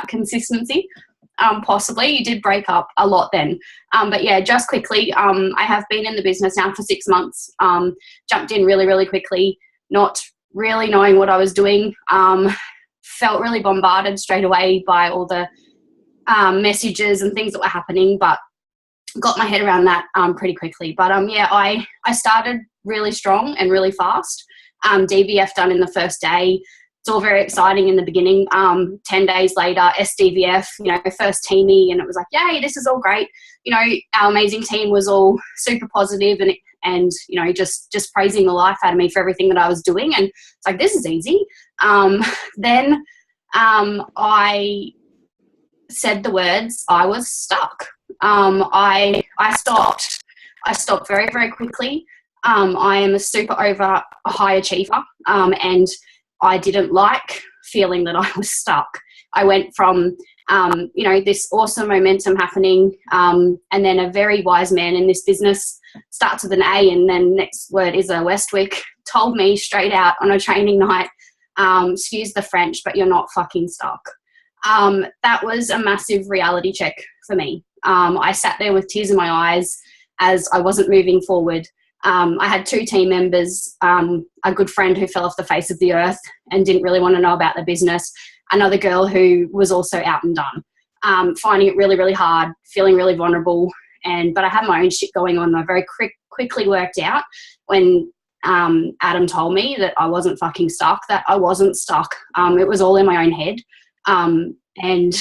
consistency. Possibly. You did break up a lot then. But yeah, just quickly, I have been in the business now for 6 months, jumped in really, really quickly, not really knowing what I was doing, felt really bombarded straight away by all the messages and things that were happening, but got my head around that pretty quickly. But yeah, I started really strong and really fast. DVF done in the first day. It's all very exciting in the beginning. 10 days later, SDVF, first teamie, and it was like, yay, this is all great. Our amazing team was all super positive and just praising the life out of me for everything that I was doing. And it's like, this is easy. Then I said the words, I was stuck. I stopped. I stopped very, very quickly. I am a super over high achiever, and I didn't like feeling that I was stuck. I went from, this awesome momentum happening, and then a very wise man in this business, starts with an A and then next word is a Westwick, told me straight out on a training night, excuse the French, but you're not fucking stuck. That was a massive reality check for me. I sat there with tears in my eyes as I wasn't moving forward. I had 2 team members, a good friend who fell off the face of the earth and didn't really want to know about the business, another girl who was also out and done, finding it really, really hard, feeling really vulnerable. But I had my own shit going on. I very quickly worked out when Adam told me that I wasn't fucking stuck, that I wasn't stuck. It was all in my own head. And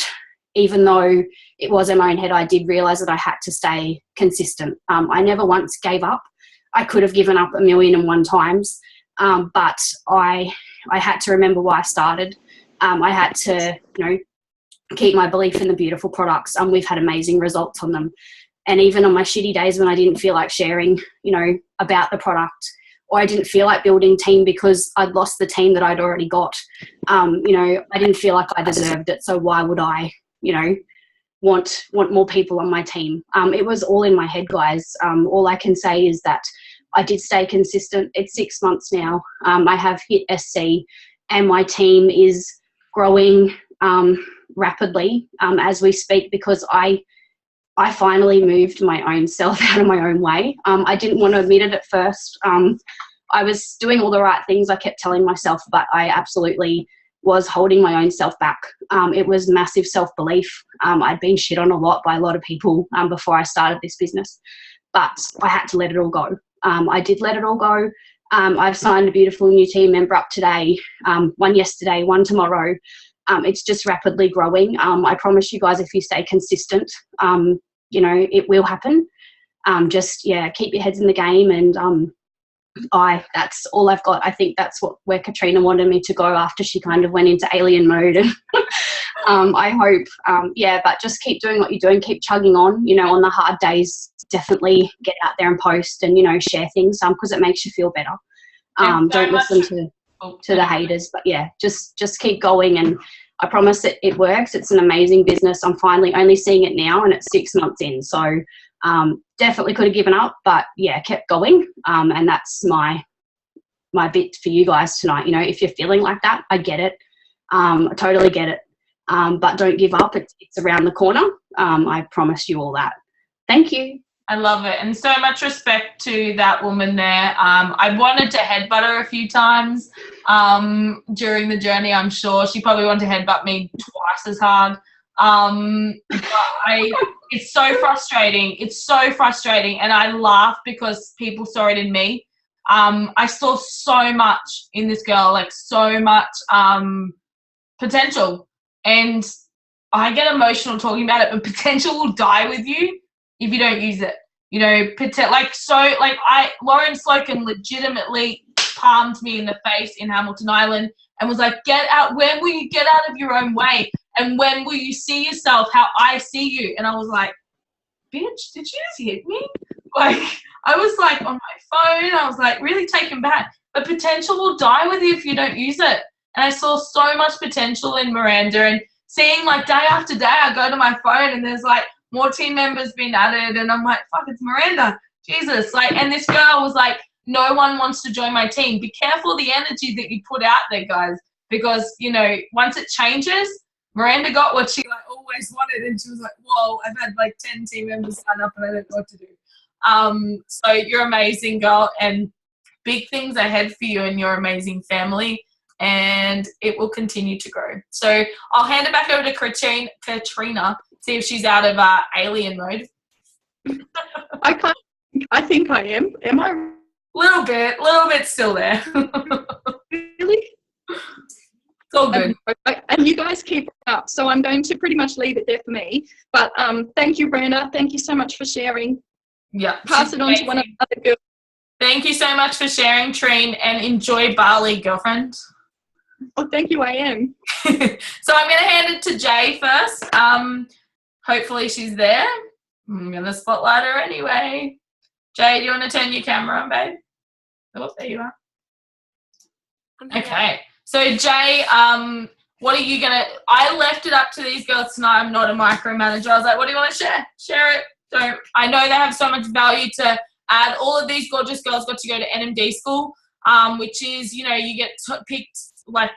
even though it was in my own head, I did realise that I had to stay consistent. I never once gave up. I could have given up 1,000,001 times, but I had to remember why I started. I had to, keep my belief in the beautiful products. We've had amazing results on them. And even on my shitty days when I didn't feel like sharing, about the product, or I didn't feel like building team because I'd lost the team that I'd already got, I didn't feel like I deserved it. So why would I, want more people on my team? It was all in my head, guys. All I can say is that I did stay consistent. It's 6 months now. I have hit SC and my team is growing rapidly as we speak, because I finally moved my own self out of my own way. I didn't want to admit it at first. I was doing all the right things, I kept telling myself, but I absolutely was holding my own self back. It was massive self-belief. I'd been shit on a lot by a lot of people before I started this business, but I had to let it all go. I did let it all go. I've signed a beautiful new team member up today, one yesterday, one tomorrow. It's just rapidly growing. I promise you guys, if you stay consistent, it will happen. Keep your heads in the game. And that's all I've got. I think that's where Katrina wanted me to go after she kind of went into alien mode. And I hope, but just keep doing what you're doing, keep chugging on, on the hard days, definitely get out there and post and, share things, because it makes you feel better. Don't listen to the haters, but yeah, just keep going. And I promise that it works. It's an amazing business. I'm finally only seeing it now and it's 6 months in. So definitely could have given up, but yeah, kept going. And that's my bit for you guys tonight. If you're feeling like that, I get it. I totally get it. But don't give up. It's around the corner. I promise you all that. Thank you. I love it. And so much respect to that woman there. I wanted to headbutt her a few times during the journey, I'm sure. She probably wanted to headbutt me twice as hard. It's so frustrating. It's so frustrating. And I laugh because people saw it in me. I saw so much in this girl, like so much potential. And I get emotional talking about it, but potential will die with you if you don't use it. Lauren Slocum legitimately palmed me in the face in Hamilton Island and was like, get out, when will you get out of your own way? And when will you see yourself how I see you? And I was like, bitch, did you just hit me? Like, I was like on my phone, I was like really taken back. But potential will die with you if you don't use it. And I saw so much potential in Miranda, and seeing like day after day, I go to my phone and there's like more team members being added, and I'm like, fuck, it's Miranda. Jesus. And this girl was like, no one wants to join my team. Be careful the energy that you put out there, guys, because, once it changes, Miranda got what she like always wanted, and she was like, "Whoa, I've had like 10 team members sign up, and I don't know what to do." So you're amazing, girl, and big things ahead for you and your amazing family, and it will continue to grow. So I'll hand it back over to Katrina, see if she's out of alien mode. I think I am. Am I? Little bit still there. Really? It's all good. And you guys keep it up. So I'm going to pretty much leave it there for me. But thank you, Brenda. Thank you so much for sharing. Yeah. Pass it on to one of the other girls. Thank you so much for sharing, Trine, and enjoy Bali, girlfriend. Oh, thank you, I am. So I'm going to hand it to Jay first. Hopefully she's there. I'm going to spotlight her anyway. Jay, do you want to turn your camera on, babe? Oh, there you are. Okay. So, Jay, what are you going to – I left it up to these girls tonight. I'm not a micromanager. I was like, what do you want to share? Share it. I know they have so much value to add. All of these gorgeous girls got to go to NMD school, which is, you know, you get picked like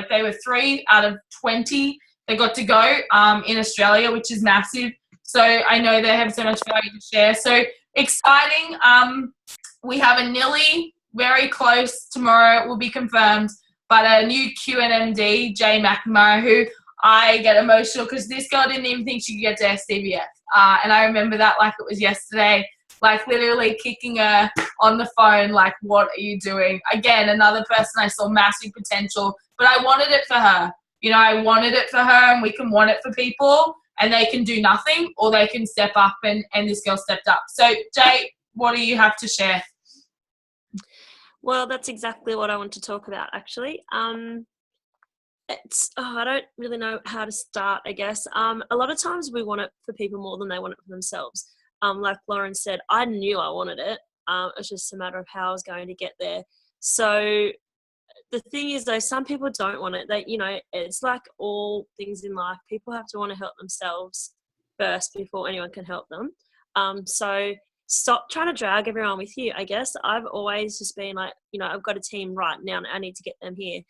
they were 3 out of 20. They got to go in Australia, which is massive. So I know they have so much value to share. So exciting. We have a Nilly very close tomorrow, will be confirmed, but a new QNMD, Jay McNamara, who I get emotional because this girl didn't even think she could get to SCBF. And I remember that like it was yesterday, like literally kicking her on the phone, like, what are you doing? Again, another person I saw massive potential, but I wanted it for her. You know, I wanted it for her, and we can want it for people, and they can do nothing or they can step up, and this girl stepped up. So, Jay, what do you have to share? Well, that's exactly what I want to talk about, actually. I don't really know how to start, I guess. A lot of times we want it for people more than they want it for themselves. Like Lauren said, I knew I wanted it. It was just a matter of how I was going to get there. So the thing is, though, some people don't want it. They, you know, it's like all things in life. People have to want to help themselves first before anyone can help them. So stop trying to drag everyone with you, I guess. I've always just been like, you know, I've got a team right now and I need to get them here.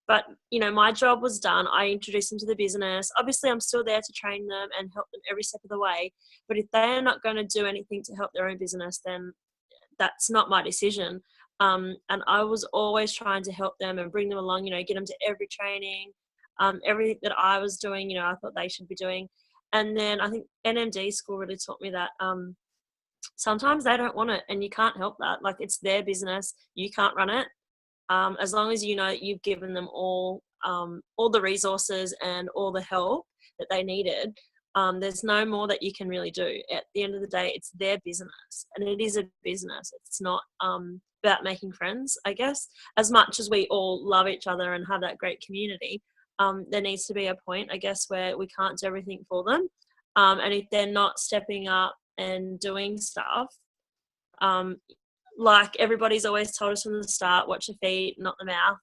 But, you know, my job was done. I introduced them to the business. Obviously, I'm still there to train them and help them every step of the way. But if they're not going to do anything to help their own business, then that's not my decision. And I was always trying to help them and bring them along, you know, get them to every training, everything that I was doing, you know, I thought they should be doing. And then I think NMD school really taught me that sometimes they don't want it and you can't help that. Like, it's their business. You can't run it. As long as you know you've given them all the resources and all the help that they needed, there's no more that you can really do. At the end of the day, it's their business, and it is a business. It's not about making friends, I guess. As much as we all love each other and have that great community, there needs to be a point, I guess, where we can't do everything for them. And if they're not stepping up and doing stuff, like everybody's always told us from the start, watch the feet, not the mouth.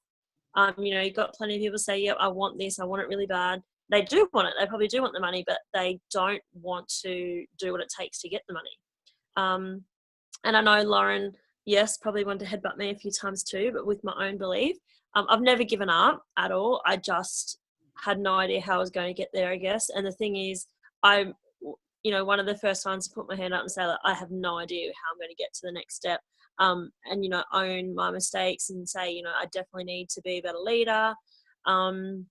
You know, you've got plenty of people say, yep, I want this, I want it really bad. They do want it. They probably do want the money, but they don't want to do what it takes to get the money. And I know Lauren, yes, probably wanted to headbutt me a few times too, but with my own belief. I've never given up at all. I just had no idea how I was going to get there, I guess. And the thing is, you know, one of the first times to put my hand up and say, like, I have no idea how I'm going to get to the next step. And, you know, own my mistakes and say, you know, I definitely need to be a better leader. And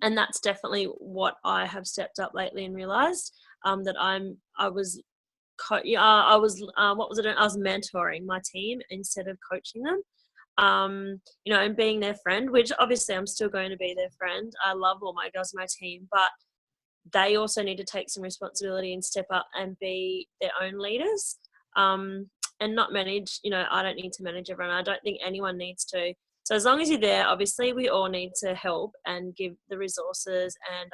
that's definitely what I have stepped up lately and realised that I was mentoring my team instead of coaching them. You know, and being their friend, which obviously I'm still going to be their friend. I love all my girls on my team, but they also need to take some responsibility and step up and be their own leaders. And not manage, you know, I don't need to manage everyone. I don't think anyone needs to. So as long as you're there, obviously we all need to help and give the resources, and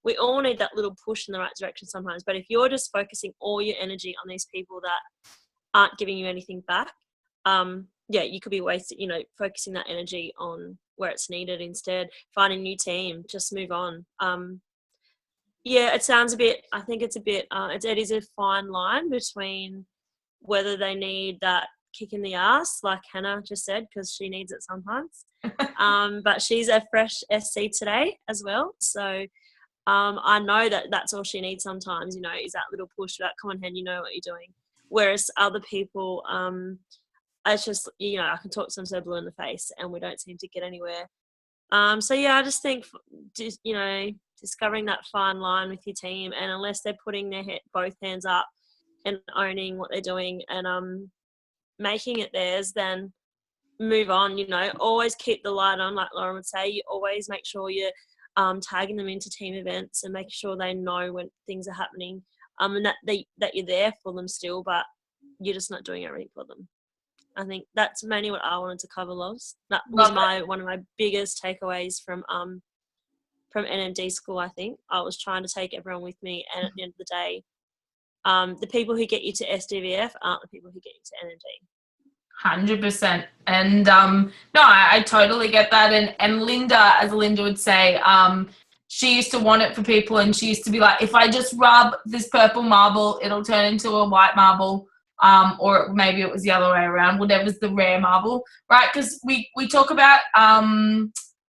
we all need that little push in the right direction sometimes. But if you're just focusing all your energy on these people that aren't giving you anything back, yeah, you could be wasting, you know, focusing that energy on where it's needed instead. Find a new team, just move on. Yeah, it sounds a bit, I think it's a bit, it is a fine line between whether they need that kick in the ass, like Hannah just said, because she needs it sometimes. But she's a fresh SC today as well. So I know that that's all she needs sometimes, you know, is that little push, that come on, Hen, you know what you're doing. Whereas other people, it's just, you know, I can talk to them so blue in the face and we don't seem to get anywhere. So, yeah, I just think, you know, discovering that fine line with your team, and unless they're putting their both hands up and owning what they're doing and making it theirs, then move on, you know. Always keep the light on, like Lauren would say. You always make sure you're tagging them into team events and making sure they know when things are happening, and that you're there for them still, but you're just not doing everything for them. I think that's mainly what I wanted to cover, Loves. That was one of my biggest takeaways from NMD school. I think I was trying to take everyone with me, and at the end of the day, the people who get you to SDVF aren't the people who get you to NMD. 100%. And no, I totally get that. And Linda, as Linda would say, she used to want it for people, and she used to be like, if I just rub this purple marble, it'll turn into a white marble. Or maybe it was the other way around, whatever's the rare marble, right? Because we talk about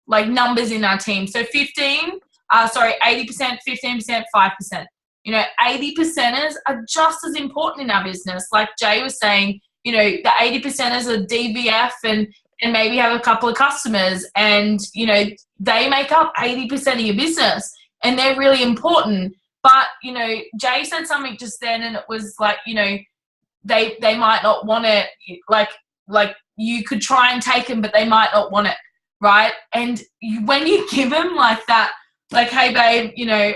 like numbers in our team. So 80%, 15%, 5%. You know, 80%ers are just as important in our business. Like Jay was saying, you know, the 80%ers are DVF and maybe have a couple of customers, and, you know, they make up 80% of your business and they're really important. But, you know, Jay said something just then, and it was like, you know, they might not want it, like you could try and take them, but they might not want it, right? And when you give them like that, like, hey babe, you know,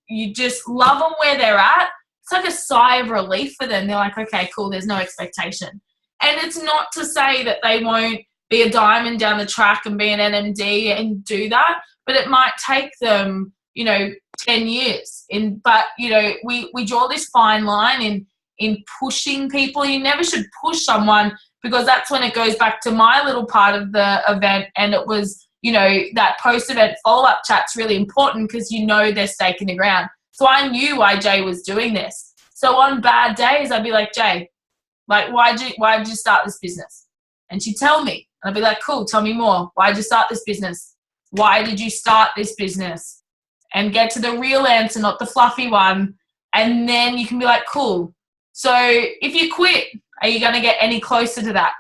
you just love them where they're at, it's like a sigh of relief for them. They're like, okay, cool, there's no expectation. And it's not to say that they won't be a diamond down the track and be an NMD and do that, but it might take them, you know, 10 years. But, you know, we draw this fine line in pushing people. You never should push someone, because that's when it goes back to my little part of the event, and it was, you know, that post-event follow-up chat's really important because you know they're staking the ground. So I knew why Jay was doing this. So on bad days, I'd be like, Jay, like, why'd you start this business? And she'd tell me. And I'd be like, cool, tell me more. Why'd you start this business? Why did you start this business? And get to the real answer, not the fluffy one. And then you can be like, cool. So if you quit, are you going to get any closer to that?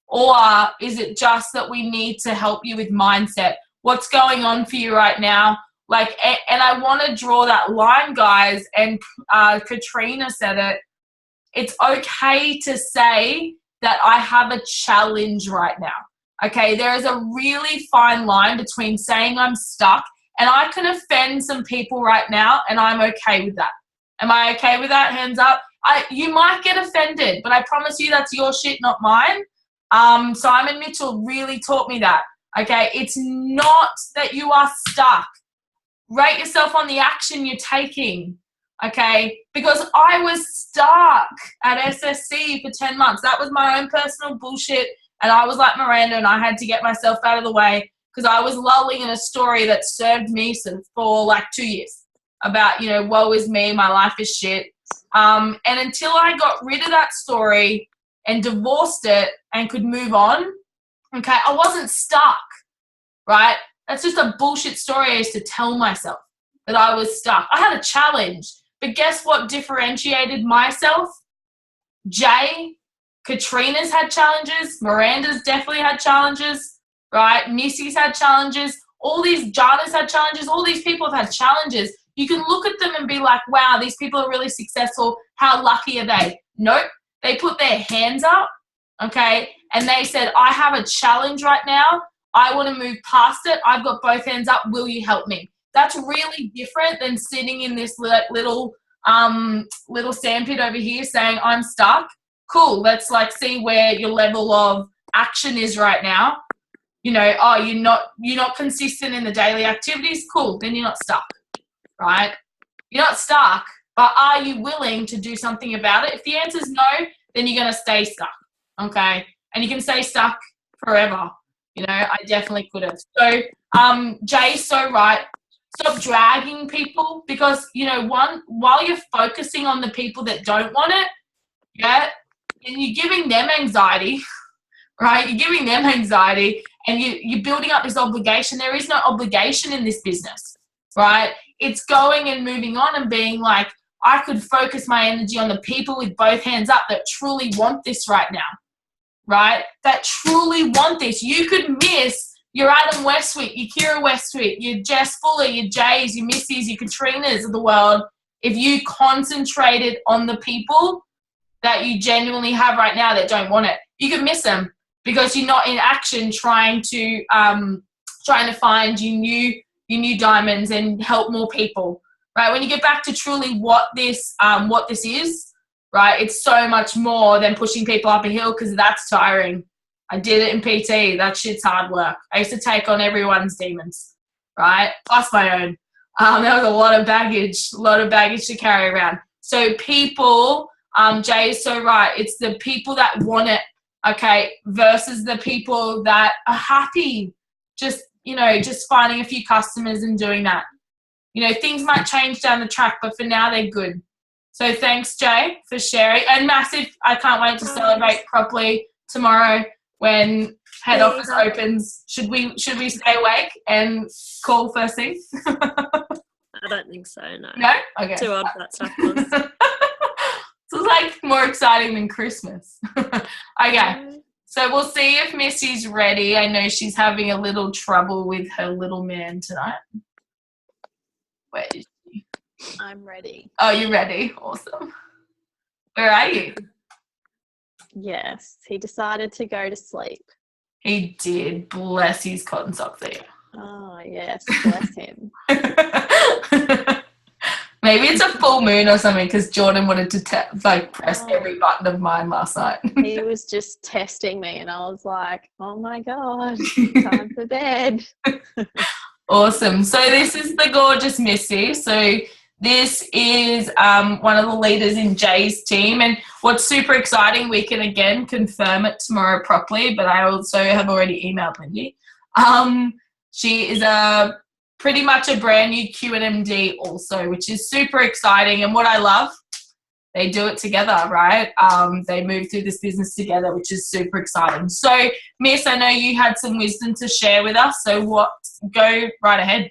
Or is it just that we need to help you with mindset? What's going on for you right now? Like, and I want to draw that line, guys. And Katrina said it. It's okay to say that I have a challenge right now. Okay, there is a really fine line between saying I'm stuck, and I can offend some people right now, and I'm okay with that. Am I okay with that? Hands up. You might get offended, but I promise you that's your shit, not mine. Simon Mitchell really taught me that. Okay, it's not that you are stuck. Rate yourself on the action you're taking. Okay, because I was stuck at SSC for 10 months. That was my own personal bullshit, and I was like Miranda, and I had to get myself out of the way because I was lulling in a story that served me for like 2 years about, you know, woe is me, my life is shit. And until I got rid of that story and divorced it and could move on, okay, I wasn't stuck, right? That's just a bullshit story I used to tell myself, that I was stuck. I had a challenge, but guess what differentiated myself? Jay, Katrina's had challenges, Miranda's definitely had challenges, right? Missy's had challenges, all these Jana's had challenges, all these people have had challenges. You can look at them and be like, wow, these people are really successful. How lucky are they? Nope. They put their hands up, okay, and they said, I have a challenge right now. I want to move past it. I've got both hands up. Will you help me? That's really different than sitting in this little sandpit over here saying, I'm stuck. Cool. Let's like see where your level of action is right now. You know, oh, you're not consistent in the daily activities. Cool. Then you're not stuck. Right? You're not stuck, but are you willing to do something about it? If the answer is no, then you're going to stay stuck, okay? And you can stay stuck forever. You know, I definitely couldn't. So Jay's so right. Stop dragging people, because, you know, while you're focusing on the people that don't want it, yeah, and you're giving them anxiety, right? You're giving them anxiety, and you're building up this obligation. There is no obligation in this business, right? It's going and moving on and being like, I could focus my energy on the people with both hands up that truly want this right now, right? That truly want this. You could miss your Adam Westwick, your Kira Westwick, your Jess Fuller, your Jays, your Missies, your Katrinas of the world if you concentrated on the people that you genuinely have right now that don't want it. You could miss them because you're not in action trying to find your new diamonds and help more people, right? When you get back to truly what this is, right, it's so much more than pushing people up a hill, because that's tiring. I did it in PT. That shit's hard work. I used to take on everyone's demons, right, plus my own. There was a lot of baggage to carry around. So people, Jay is so right. It's the people that want it, okay, versus the people that are happy just finding a few customers and doing that. Things might change down the track, but for now they're good. So thanks, Jay, for sharing. And massive, I can't wait to celebrate properly tomorrow when head office opens. Should we stay awake and call first thing? I don't think so, no. No? Okay. Too old for that stuff. So it's like more exciting than Christmas. Okay. So we'll see if Missy's ready. I know she's having a little trouble with her little man tonight. Where is she? I'm ready. Oh, you're ready. Awesome. Where are you? Yes, he decided to go to sleep. He did. Bless his cotton socks there. Oh, yes, bless him. Maybe it's a full moon or something, because Jordan wanted to press every button of mine last night. He was just testing me, and I was like, oh my God, time for bed. Awesome. So this is the gorgeous Missy. So this is one of the leaders in Jay's team. And what's super exciting, we can again confirm it tomorrow properly, but I also have already emailed Lindy. She is pretty much a brand new Q&MD also, which is super exciting. And what I love, they do it together, right? They move through this business together, which is super exciting. So, Miss, I know you had some wisdom to share with us, so go right ahead.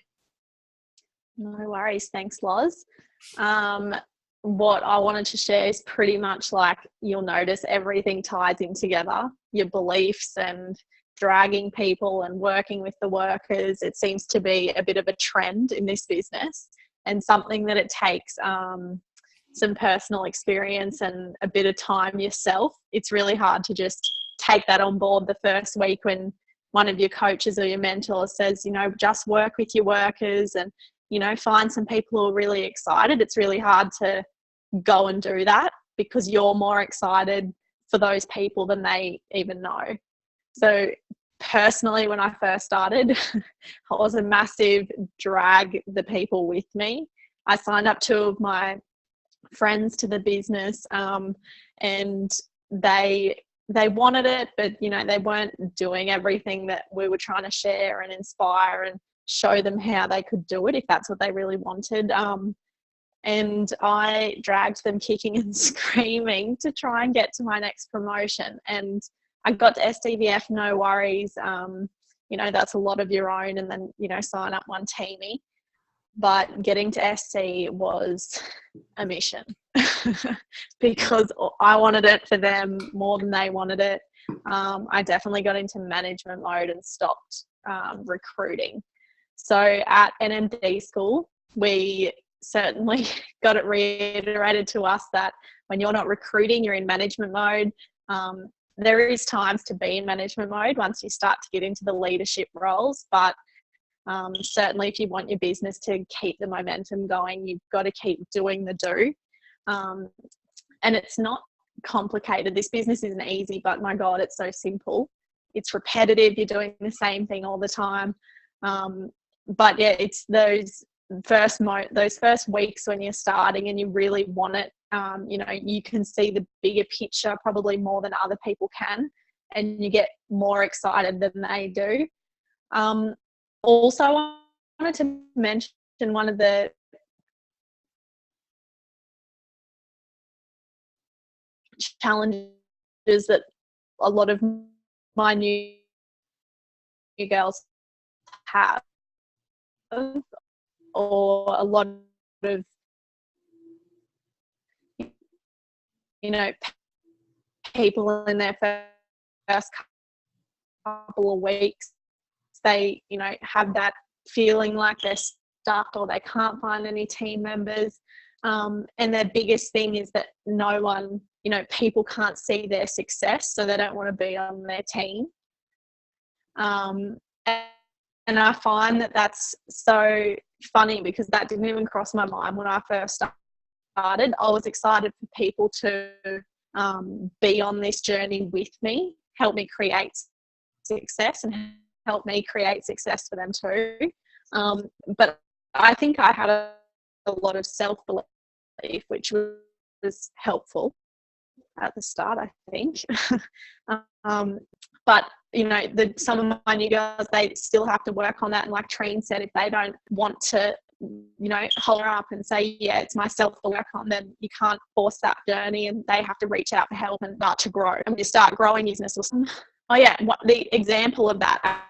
No worries. Thanks, Loz. What I wanted to share is pretty much like, you'll notice everything ties in together, your beliefs and dragging people and working with the workers. It seems to be a bit of a trend in this business, and something that it takes some personal experience and a bit of time yourself. It's really hard to just take that on board the first week when one of your coaches or your mentors says, just work with your workers and, find some people who are really excited. It's really hard to go and do that because you're more excited for those people than they even know. So personally, when I first started, I was a massive drag the people with me. I signed up 2 of my friends to the business, and they wanted it, but they weren't doing everything that we were trying to share and inspire and show them how they could do it if that's what they really wanted. And I dragged them kicking and screaming to try and get to my next promotion. And I got to SDVF, no worries. That's a lot of your own, and then, sign up one teamie. But getting to SC was a mission because I wanted it for them more than they wanted it. I definitely got into management mode and stopped recruiting. So at NMD school, we certainly got it reiterated to us that when you're not recruiting, you're in management mode. There is times to be in management mode once you start to get into the leadership roles, but certainly if you want your business to keep the momentum going, you've got to keep doing the do. And it's not complicated. This business isn't easy, but my God, it's so simple. It's repetitive. You're doing the same thing all the time. But yeah, it's those first weeks when you're starting and you really want it. You can see the bigger picture probably more than other people can, and you get more excited than they do. Also, I wanted to mention one of the challenges that a lot of my new girls have, or a lot of, you know, people in their first couple of weeks, they, you know, have that feeling like they're stuck or they can't find any team members. And their biggest thing is that no one, you know, people can't see their success, so they don't want to be on their team. And I find that that's so funny because that didn't even cross my mind when I first started. I was excited for people to be on this journey with me, help me create success and help me create success for them too. But I think I had a lot of self-belief, which was helpful at the start, I think. But, you know, some of my new girls, they still have to work on that. And like Trine said, if they don't want to, you know, holler up and say, yeah, it's myself to work on, then you can't force that journey, and they have to reach out for help and start to grow. And when you start growing business, the example of that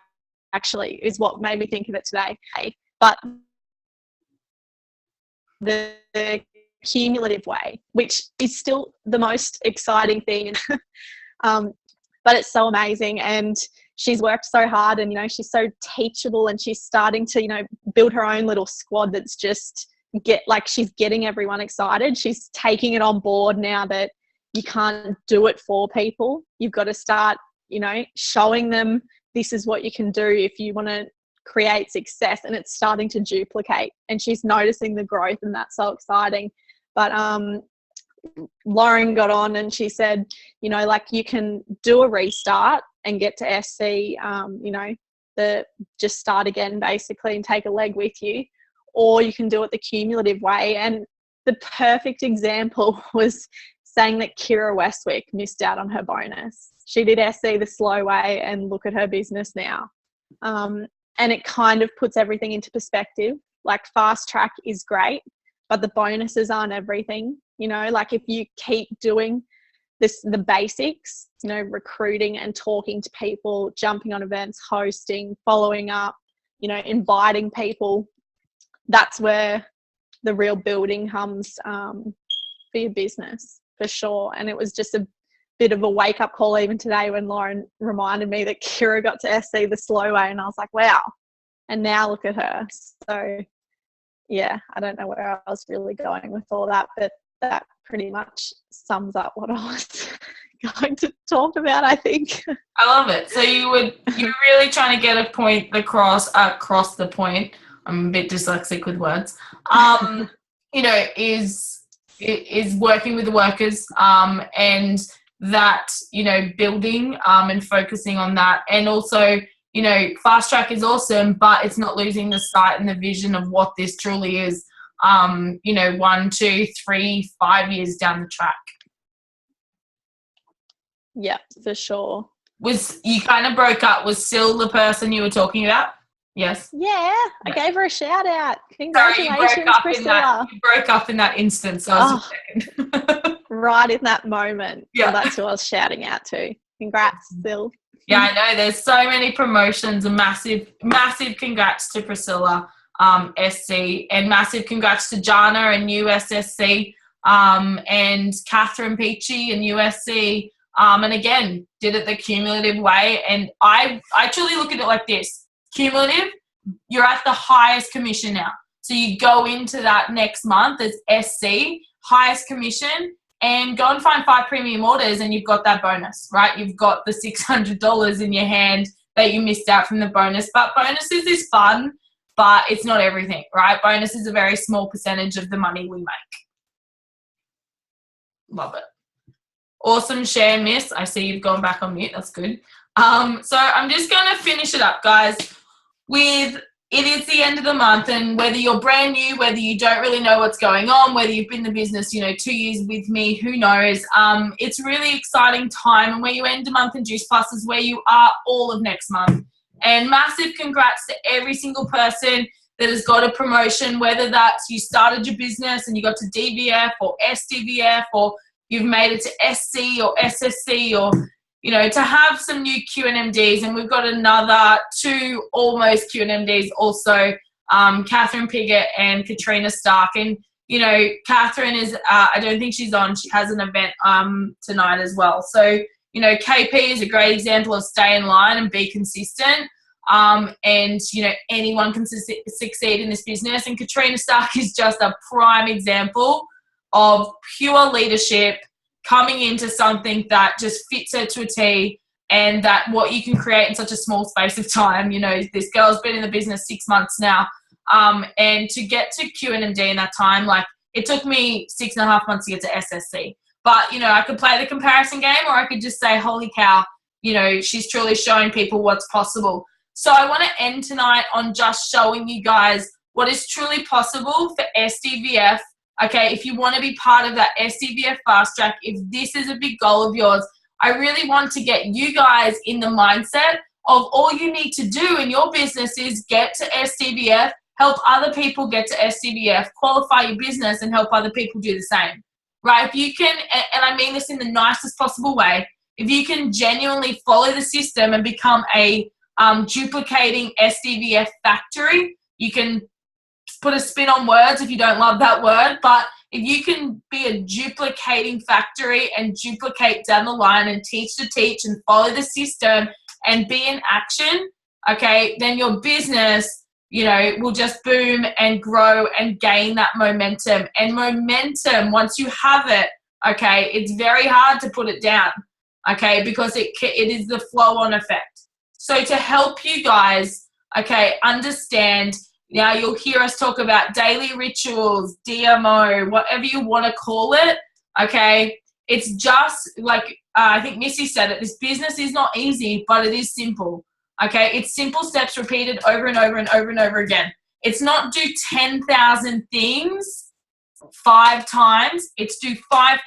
actually is what made me think of it today. But the cumulative way, which is still the most exciting thing. But it's so amazing, and she's worked so hard, and, you know, she's so teachable, and she's starting to, you know, build her own little squad that's just she's getting everyone excited. She's taking it on board now that you can't do it for people. You've got to start, you know, showing them this is what you can do if you want to create success, and it's starting to duplicate, and she's noticing the growth, and that's so exciting. But Lauren got on and she said, you know, like, you can do a restart and get to SC, you know, just start again basically and take a leg with you, or you can do it the cumulative way. And the perfect example was saying that Kira Westwick missed out on her bonus. She did SC the slow way, and look at her business now. And it kind of puts everything into perspective. Like, fast track is great, but the bonuses aren't everything. You know, like, if you keep doing the basics, you know, recruiting and talking to people, jumping on events, hosting, following up, you know, inviting people, that's where the real building comes for your business, for sure. And it was just a bit of a wake-up call even today when Lauren reminded me that Kira got to SC the slow way, and I was like, wow. And now look at her. So, yeah, I don't know where I was really going with all that, but that pretty much sums up what I was going to talk about, I think. I love it. So you're really trying to get a point across the point. I'm a bit dyslexic with words. You know, is working with the workers, and that, you know, building and focusing on that. And also, you know, fast track is awesome, but it's not losing the sight and the vision of what this truly is, you know, 1, 2, 3, 5 years down the track. Yeah, for sure. You kind of broke up. Was Sil the person you were talking about? Yes. Yeah, I gave her a shout out. Congratulations, Priscilla. You broke up in that instance. So I was right in that moment. Yeah. So that's who I was shouting out to. Congrats, Sil. Yeah, I know. There's so many promotions, and massive congrats to Priscilla, SC, and massive congrats to Jana and USSC, and Catherine Peachy and USC. And again, did it the cumulative way. And I truly look at it like this. Cumulative, you're at the highest commission now. So you go into that next month as SC, highest commission, and go and find 5 premium orders, and you've got that bonus, right? You've got the $600 in your hand that you missed out from the bonus. But bonuses is fun, but it's not everything, right? Bonus is a very small percentage of the money we make. Love it. Awesome share, Miss. I see you've gone back on mute. That's good. So I'm just going to finish it up, guys, with it is the end of the month, and whether you're brand new, whether you don't really know what's going on, whether you've been in the business, you know, 2 years with me, who knows, it's really exciting time. And where you end the month in Juice Plus is where you are all of next month. And massive congrats to every single person that has got a promotion, whether that's you started your business and you got to DVF or SDVF, or you've made it to SC or SSC, or, you know, to have some new QNMDs. And we've got another 2 almost QNMDs also, Catherine Piggott and Katrina Stark. And, you know, Catherine is, I don't think she's on. She has an event tonight as well. So, you know, KP is a great example of stay in line and be consistent. And, you know, anyone can succeed in this business. And Katrina Stark is just a prime example of pure leadership coming into something that just fits her to a T, and that what you can create in such a small space of time. You know, this girl's been in the business 6 months now. And to get to QNMD in that time, like, it took me 6.5 months to get to SSC. But, you know, I could play the comparison game, or I could just say, holy cow, you know, she's truly showing people what's possible. So I want to end tonight on just showing you guys what is truly possible for SDVF. Okay, if you want to be part of that SDVF fast track, if this is a big goal of yours, I really want to get you guys in the mindset of all you need to do in your business is get to SDVF, help other people get to SDVF, qualify your business, and help other people do the same. Right? If you can, and I mean this in the nicest possible way, if you can genuinely follow the system and become a duplicating SDVF factory, you can put a spin on words if you don't love that word, but if you can be a duplicating factory and duplicate down the line and teach to teach and follow the system and be in action, okay, then your business, you know, will just boom and grow and gain that momentum. And momentum, once you have it, okay, it's very hard to put it down, okay, because it is the flow-on effect. So to help you guys, okay, understand, now you'll hear us talk about daily rituals, DMO, whatever you want to call it, okay, it's just like, I think Missy said it, this business is not easy, but it is simple. Okay, it's simple steps repeated over and over and over and over again. It's not do 10,000 things 5 times. It's do 5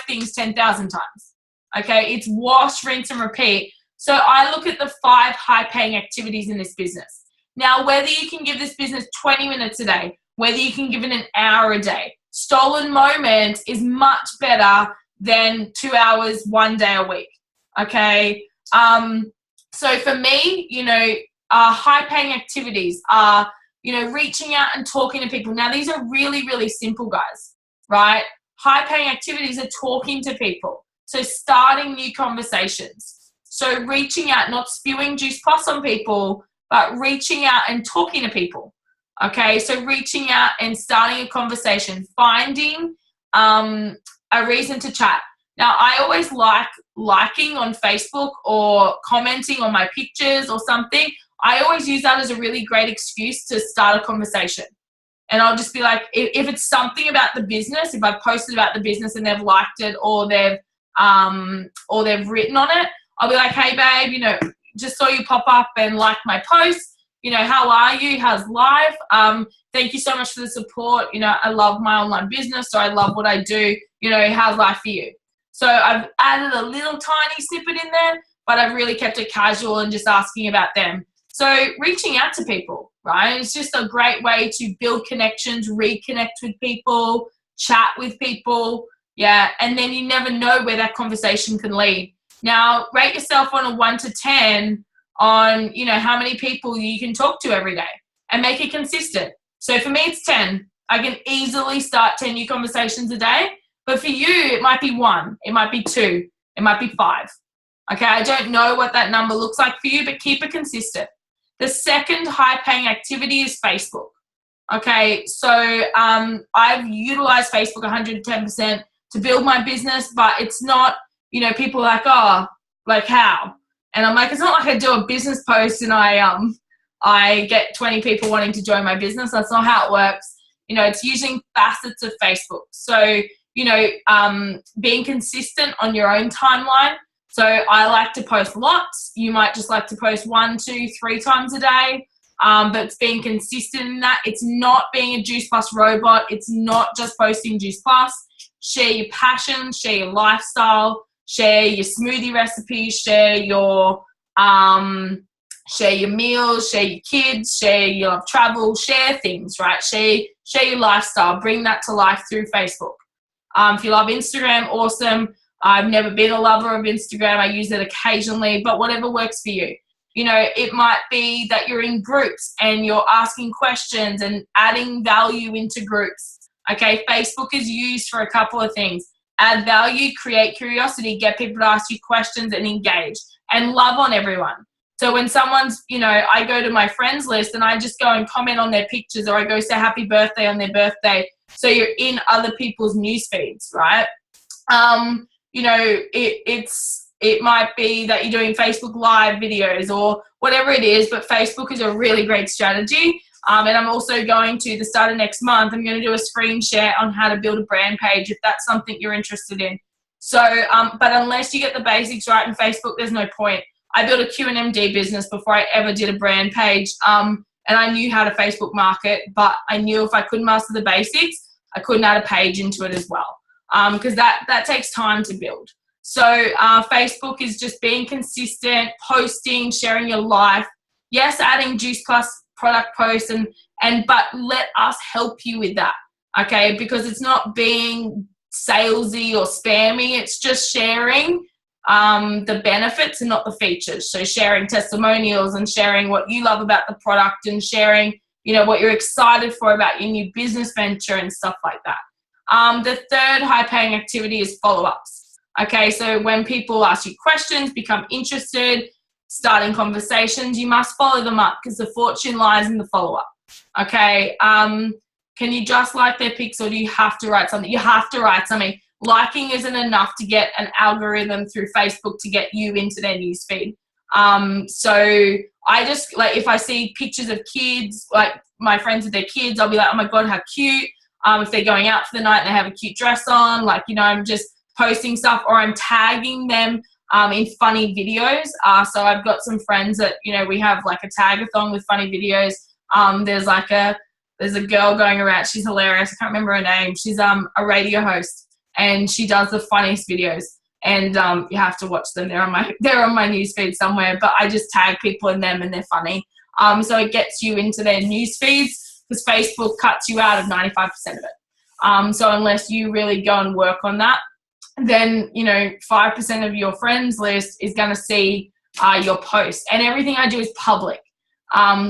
things 10,000 times. Okay, it's wash, rinse, and repeat. So I look at the 5 high-paying activities in this business. Now, whether you can give this business 20 minutes a day, whether you can give it an hour a day, stolen moments is much better than 2 hours 1 day a week. Okay. So for me, you know, high-paying activities are, you know, reaching out and talking to people. Now, these are really, really simple, guys, right? High-paying activities are talking to people. So starting new conversations. So reaching out, not spewing juice plus on people, but reaching out and talking to people. Okay, so reaching out and starting a conversation, finding a reason to chat. Now, I always like liking on Facebook or commenting on my pictures or something. I always use that as a really great excuse to start a conversation. And I'll just be like, if it's something about the business, if I've posted about the business and they've liked it or they've written on it, I'll be like, hey, babe, you know, just saw you pop up and like my post. You know, how are you? How's life? Thank you so much for the support. You know, I love my online business, so I love what I do. You know, how's life for you? So I've added a little tiny snippet in there, but I've really kept it casual and just asking about them. So reaching out to people, right? It's just a great way to build connections, reconnect with people, chat with people. Yeah. And then you never know where that conversation can lead. Now, rate yourself on a 1 to 10 on, you know, how many people you can talk to every day and make it consistent. So for me, it's 10. I can easily start 10 new conversations a day. But for you, it might be 1, it might be 2, it might be 5. Okay, I don't know what that number looks like for you, but keep it consistent. The second high-paying activity is Facebook. Okay, so I've utilized Facebook 110% to build my business, but it's not, you know, people are like, oh, like how? And I'm like, it's not like I do a business post and I get 20 people wanting to join my business. That's not how it works. You know, it's using facets of Facebook. So, you know, being consistent on your own timeline. So I like to post lots. You might just like to post 1, 2, 3 times a day. But it's being consistent in that. It's not being a Juice Plus robot. It's not just posting Juice Plus. Share your passion, share your lifestyle, share your smoothie recipes, share your meals, share your kids, share your travel, share things, right? Share your lifestyle. Bring that to life through Facebook. If you love Instagram, awesome. I've never been a lover of Instagram. I use it occasionally, but whatever works for you. You know, it might be that you're in groups and you're asking questions and adding value into groups. Okay, Facebook is used for a couple of things. Add value, create curiosity, get people to ask you questions and engage, and love on everyone. So when someone's, you know, I go to my friends list and I just go and comment on their pictures, or I go say happy birthday on their birthday. So you're in other people's news feeds, right? You know, it might be that you're doing Facebook Live videos or whatever it is, but Facebook is a really great strategy. And I'm also going to, the start of next month, I'm going to do a screen share on how to build a brand page if that's something you're interested in. So, but unless you get the basics right in Facebook, there's no point. I built a Q&MD business before I ever did a brand page. And I knew how to Facebook market, but I knew if I couldn't master the basics, I couldn't add a page into it as well. Because that takes time to build. So Facebook is just being consistent, posting, sharing your life. Yes, adding Juice Plus product posts but let us help you with that, okay? Because it's not being salesy or spammy. It's just sharing the benefits and not the features. So sharing testimonials and sharing what you love about the product and sharing, you know, what you're excited for about your new business venture and stuff like that. The third high-paying activity is follow-ups. Okay, so when people ask you questions, become interested, starting conversations, you must follow them up because the fortune lies in the follow-up. Okay, can you just like their pics or do you have to write something? You have to write something. Liking isn't enough to get an algorithm through Facebook to get you into their newsfeed. So I just, like, if I see pictures of kids, like my friends with their kids, I'll be like, oh my God, how cute. If they're going out for the night and they have a cute dress on, like, you know, I'm just posting stuff, or I'm tagging them in funny videos. So I've got some friends that, you know, we have like a tag-a-thon with funny videos. There's a girl going around. She's hilarious. I can't remember her name. She's a radio host and she does the funniest videos. And you have to watch them. They're on my newsfeed somewhere. But I just tag people in them and they're funny. So it gets you into their newsfeeds because Facebook cuts you out of 95% of it. So unless you really go and work on that, then, you know, 5% of your friends list is going to see your post. And everything I do is public.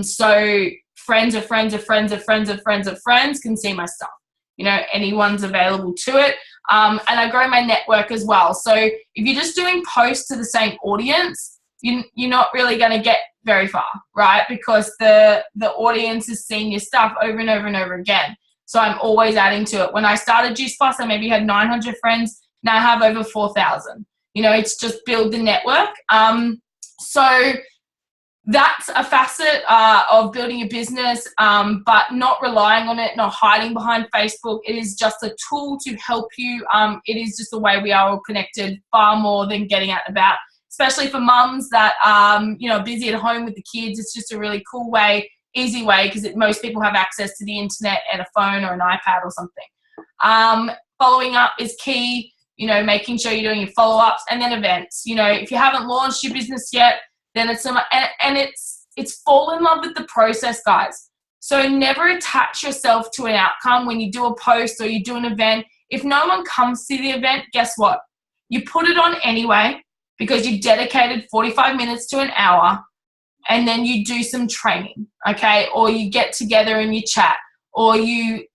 So friends of friends of friends of friends of friends of friends can see my stuff. You know, anyone's available to it. And I grow my network as well. So if you're just doing posts to the same audience, you're not really going to get very far, right? Because the audience has seen your stuff over and over and over again. So I'm always adding to it. When I started Juice Plus, I maybe had 900 friends. Now I have over 4,000. You know, it's just build the network. So that's a facet of building a business, but not relying on it, not hiding behind Facebook. It is just a tool to help you. It is just the way we are all connected, far more than getting out and about, especially for mums that, you know, busy at home with the kids. It's just a really cool way, easy way, because most people have access to the internet and a phone or an iPad or something. Following up is key, you know, making sure you're doing your follow-ups, and then events. You know, if you haven't launched your business yet, then it's fall in love with the process, guys. So never attach yourself to an outcome when you do a post or you do an event. If no one comes to the event, guess what? You put it on anyway because you dedicated 45 minutes to an hour, and then you do some training, okay? Or you get together and you chat, or you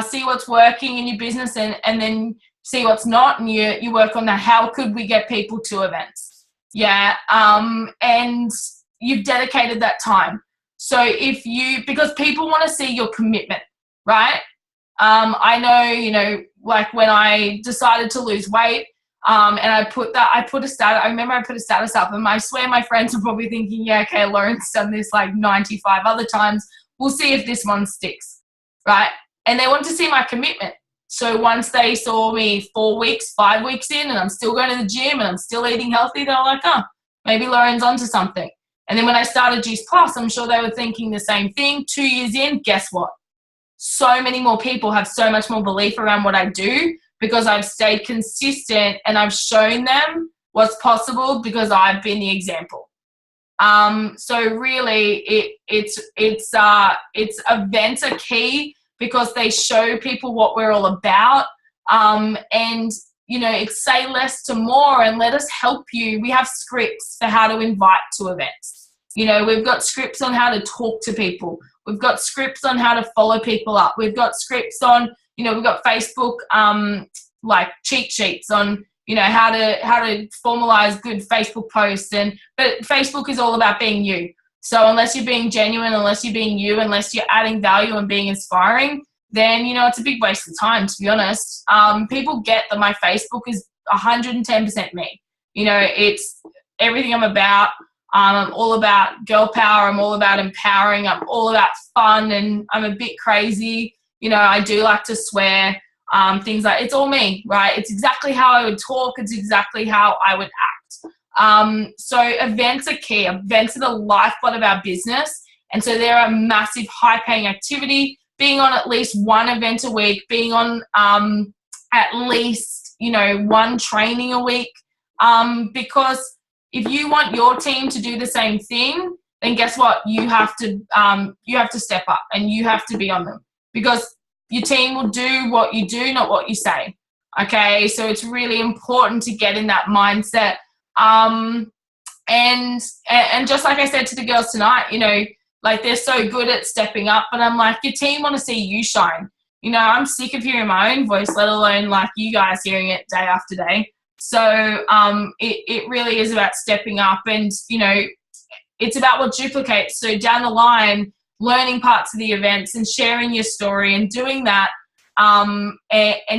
see what's working in your business and then see what's not, and you work on that. How could we get people to events? Yeah, and you've dedicated that time. So because people want to see your commitment, right? I know, you know, like when I decided to lose weight, and I put a status, I remember I put a status up, and I swear my friends are probably thinking, yeah, okay, Lauren's done this like 95 other times. We'll see if this one sticks, right? And they want to see my commitment. So once they saw me 4 weeks, 5 weeks in, and I'm still going to the gym and I'm still eating healthy, they're like, oh, maybe Lauren's onto something. And then when I started Juice Plus, I'm sure they were thinking the same thing. 2 years in, guess what? So many more people have so much more belief around what I do because I've stayed consistent and I've shown them what's possible because I've been the example. So really, it's events are key because they show people what we're all about. And, you know, it's say less to more and let us help you. We have scripts for how to invite to events. You know, we've got scripts on how to talk to people. We've got scripts on how to follow people up. We've got scripts on, you know, we've got Facebook, like cheat sheets on, you know, how to formalize good Facebook posts. But Facebook is all about being you. So unless you're being genuine, unless you're being you, unless you're adding value and being inspiring, then, you know, it's a big waste of time, to be honest. People get that my Facebook is 110% me. You know, it's everything I'm about. I'm all about girl power. I'm all about empowering. I'm all about fun, and I'm a bit crazy. You know, I do like to swear. Things like, it's all me, right? It's exactly how I would talk. It's exactly how I would act. So events are key. Events are the lifeblood of our business. And so they're a massive high-paying activity. Being on at least one event a week, being on at least, you know, one training a week. Because if you want your team to do the same thing, then guess what? You have to step up and you have to be on them, because your team will do what you do, not what you say. Okay, so it's really important to get in that mindset. And just like I said to the girls tonight, you know, like, they're so good at stepping up, but I'm like, your team want to see you shine. You know, I'm sick of hearing my own voice, let alone like you guys hearing it day after day. So it really is about stepping up, and, you know, it's about what duplicates. So down the line, learning parts of the events and sharing your story and doing that, and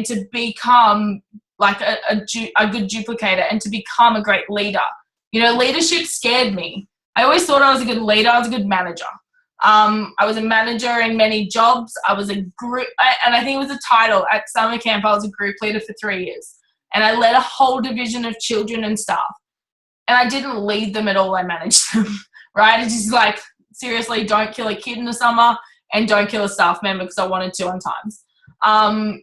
to become like a good duplicator and to become a great leader. You know, leadership scared me. I always thought I was a good leader. I was a good manager. I was a manager in many jobs. I was a group, and I think it was a title at summer camp. I was a group leader for 3 years, and I led a whole division of children and staff. And I didn't lead them at all. I managed them, right? It's just like, seriously, don't kill a kid in the summer and don't kill a staff member, because I wanted to on times.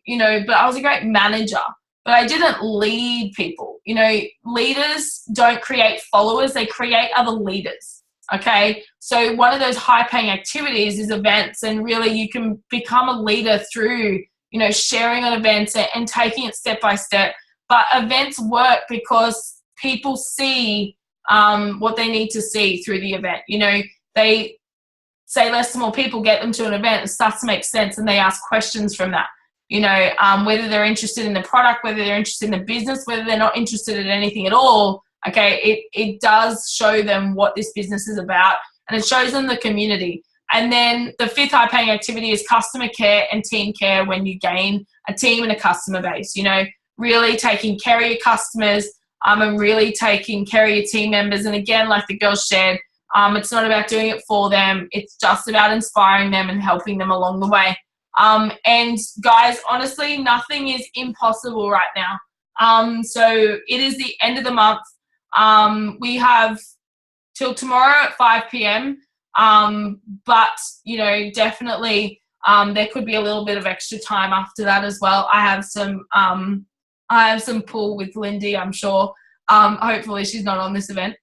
You know, but I was a great manager, but I didn't lead people. You know, leaders don't create followers, they create other leaders. Okay, so one of those high-paying activities is events, and really you can become a leader through, you know, sharing on events and taking it step by step. But events work because people see what they need to see through the event. You know, they say less to more people, get them to an event, it starts to make sense, and they ask questions from that. You know, whether they're interested in the product, whether they're interested in the business, whether they're not interested in anything at all, okay, it does show them what this business is about, and it shows them the community. And then the fifth high-paying activity is customer care and team care, when you gain a team and a customer base. You know, really taking care of your customers, and really taking care of your team members. And again, like the girls shared, it's not about doing it for them. It's just about inspiring them and helping them along the way. And guys, honestly, nothing is impossible right now. So it is the end of the month. We have till tomorrow at 5 p.m. But, you know, definitely there could be a little bit of extra time after that as well. I have some pull with Lindy, I'm sure. Hopefully she's not on this event.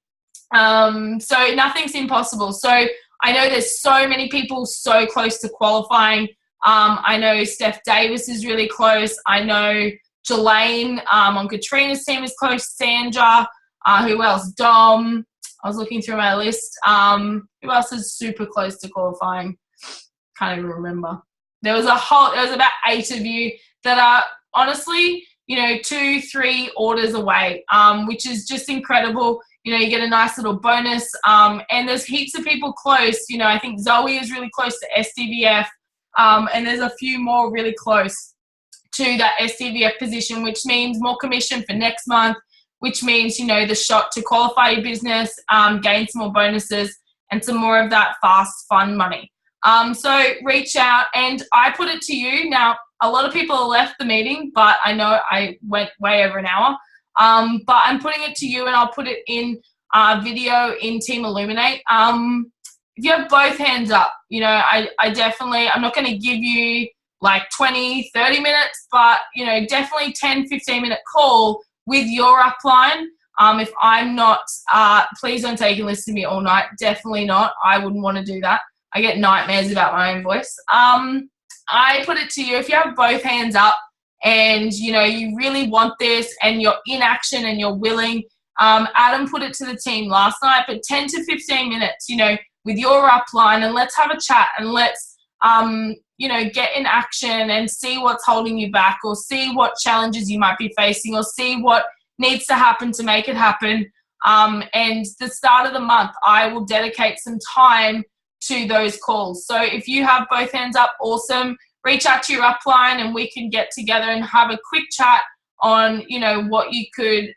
So nothing's impossible. So I know there's so many people so close to qualifying. I know Steph Davis is really close. I know Jelaine on Katrina's team is close. Sandra, who else? Dom. I was looking through my list. Who else is super close to qualifying? Can't even remember. There was about 8 of you that are honestly, you know, 2-3 orders away, which is just incredible. You know, you get a nice little bonus. And there's heaps of people close. You know, I think Zoe is really close to SDVF. And there's a few more really close to that SDVF position, which means more commission for next month, which means, you know, the shot to qualify your business, gain some more bonuses and some more of that fast, fun money. So reach out, and I put it to you. Now, a lot of people have left the meeting, but I know I went way over an hour. But I'm putting it to you, and I'll put it in video in Team Illuminate. If you have both hands up, you know, I definitely, I'm not going to give you like 20, 30 minutes, but, you know, definitely 10, 15-minute call with your upline. If I'm not, please don't take and listen to me all night. Definitely not. I wouldn't want to do that. I get nightmares about my own voice. I put it to you, if you have both hands up, and you know you really want this and you're in action and you're willing. Adam put it to the team last night, but 10 to 15 minutes, you know, with your upline, and let's have a chat and let's you know, get in action and see what's holding you back, or see what challenges you might be facing, or see what needs to happen to make it happen. And the start of the month, I will dedicate some time to those calls. So if you have both hands up, awesome. Reach out to your upline and we can get together and have a quick chat on, you know, what you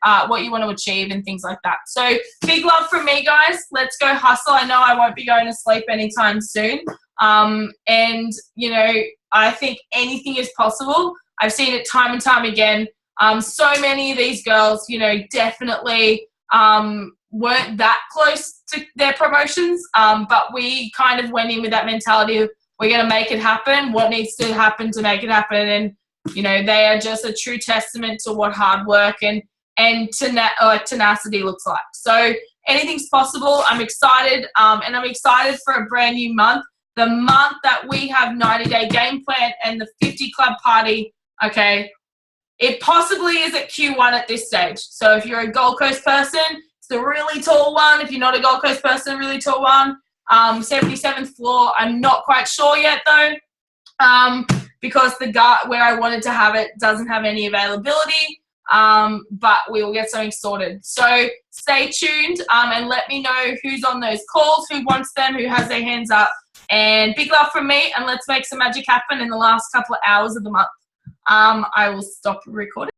want to achieve and things like that. So big love from me, guys. Let's go hustle. I know I won't be going to sleep anytime soon. And, you know, I think anything is possible. I've seen it time and time again. So many of these girls, you know, definitely weren't that close to their promotions, but we kind of went in with that mentality of we're going to make it happen. What needs to happen to make it happen? And, you know, they are just a true testament to what hard work and tenacity looks like. So anything's possible. I'm excited, and I'm excited for a brand new month. The month that we have 90-day game plan and the 50 club party, okay, it possibly is at Q1 at this stage. So if you're a Gold Coast person, it's the really tall one. If you're not a Gold Coast person, really tall one. 77th floor. I'm not quite sure yet though, because the gut where I wanted to have it doesn't have any availability, but we will get something sorted. So stay tuned, and let me know who's on those calls, who wants them, who has their hands up. And big love from me, and let's make some magic happen in the last couple of hours of the month. I will stop recording.